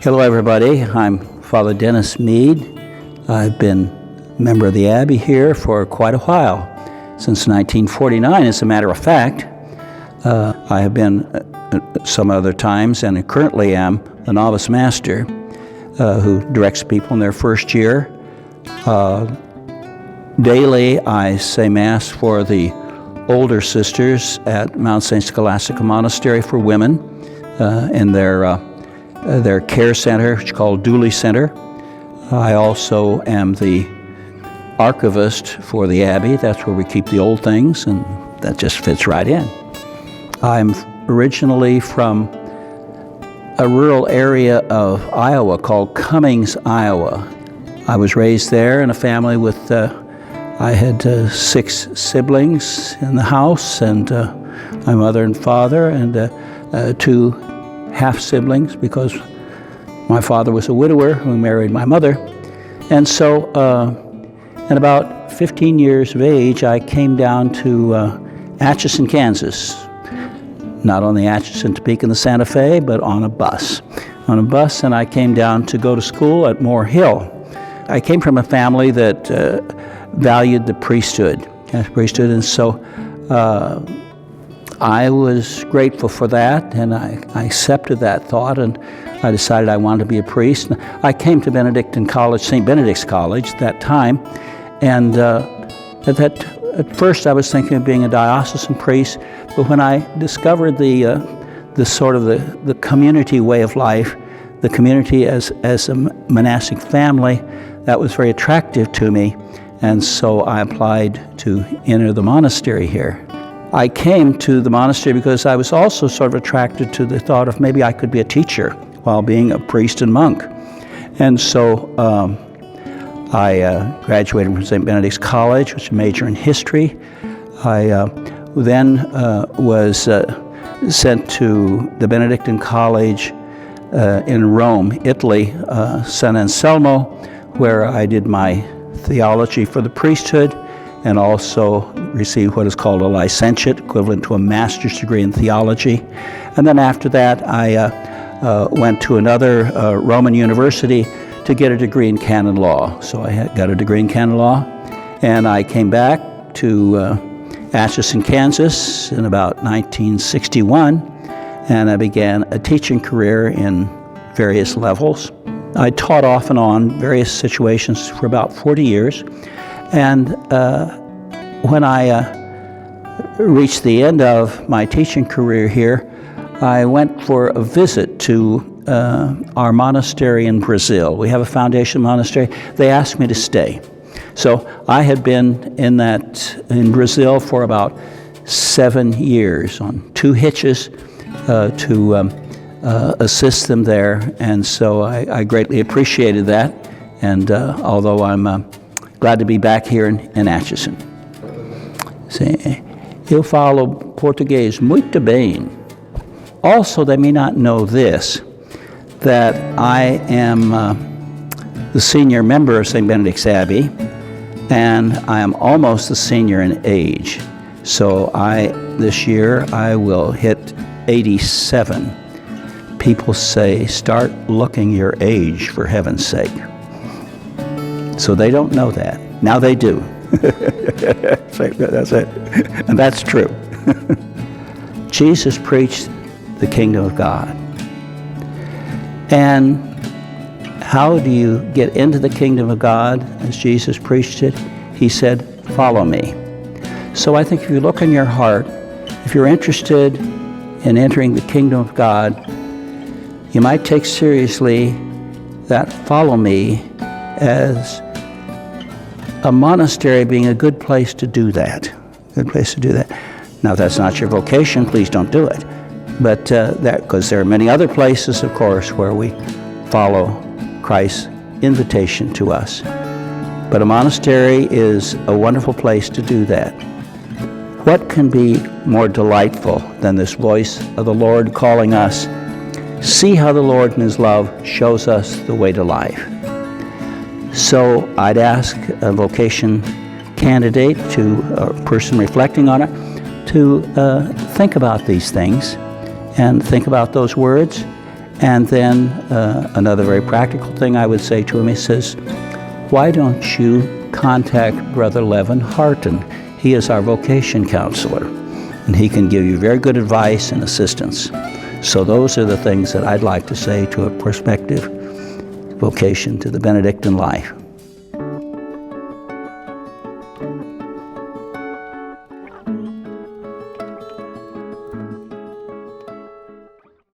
Hello everybody, I'm Father Denis Mead. I've been a member of the Abbey here for quite a while, since 1949 as a matter of fact. I have been some other times and currently am the novice master who directs people in their first year. Daily I say Mass for the older sisters at Mount St. Scholastica Monastery for women in their care center, which is called Dooley Center. I also am the archivist for the Abbey. That's where we keep the old things, and that just fits right in. I'm originally from a rural area of Iowa called Cummings, Iowa. I was raised there in a family with, I had 6 siblings in the house, and my mother and father, and 2 half-siblings, because my father was a widower who married my mother. And so at about 15 years of age, I came down to Atchison, Kansas. Not on the Atchison, Topeka, and the Santa Fe, but on a bus. And I came down to go to school at Moore Hill. I came from a family that valued the priesthood, and so I was grateful for that, and I accepted that thought, and I decided I wanted to be a priest. I came to Benedictine College, St. Benedict's College, at that time, and at first I was thinking of being a diocesan priest, but when I discovered the sort of the community way of life, the community as a monastic family, that was very attractive to me, and so I applied to enter the monastery here. I came to the monastery because I was also sort of attracted to the thought of maybe I could be a teacher while being a priest and monk. And so I graduated from St. Benedict's College, which is a major in history. I then was sent to the Benedictine College in Rome, Italy, San Anselmo, where I did my theology for the priesthood, and also received what is called a licentiate, equivalent to a master's degree in theology. And then after that, I went to another Roman university to get a degree in canon law. So I got a degree in canon law, and I came back to Atchison, Kansas in about 1961, and I began a teaching career in various levels. I taught off and on various situations for about 40 years. And when I reached the end of my teaching career here, I went for a visit to our monastery in Brazil. We have a foundation monastery. They asked me to stay. So I had been in Brazil for about 7 years on 2 hitches to assist them there. And so I greatly appreciated that. And although I'm glad to be back here in Atchison. Eu falo português muito bem. Also, they may not know this, that I am the senior member of St. Benedict's Abbey, and I am almost the senior in age. So this year I will hit 87. People say, start looking your age, for heaven's sake. So they don't know that. Now they do. That's it. And that's true. Jesus preached the kingdom of God. And how do you get into the kingdom of God as Jesus preached it? He said, follow me. So I think if you look in your heart, if you're interested in entering the kingdom of God, you might take seriously that follow me as a monastery being a good place to do that. Now, if that's not your vocation, please don't do it. But because there are many other places, of course, where we follow Christ's invitation to us. But a monastery is a wonderful place to do that. What can be more delightful than this voice of the Lord calling us? See how the Lord in His love shows us the way to life. So I'd ask a vocation candidate, to a person reflecting on it, to think about these things and think about those words And then another very practical thing I would say to him, he says, why don't you contact Brother Levin Harton? He is our vocation counselor, and he can give you very good advice and assistance. So those are the things that I'd like to say to a prospective vocation to the Benedictine life.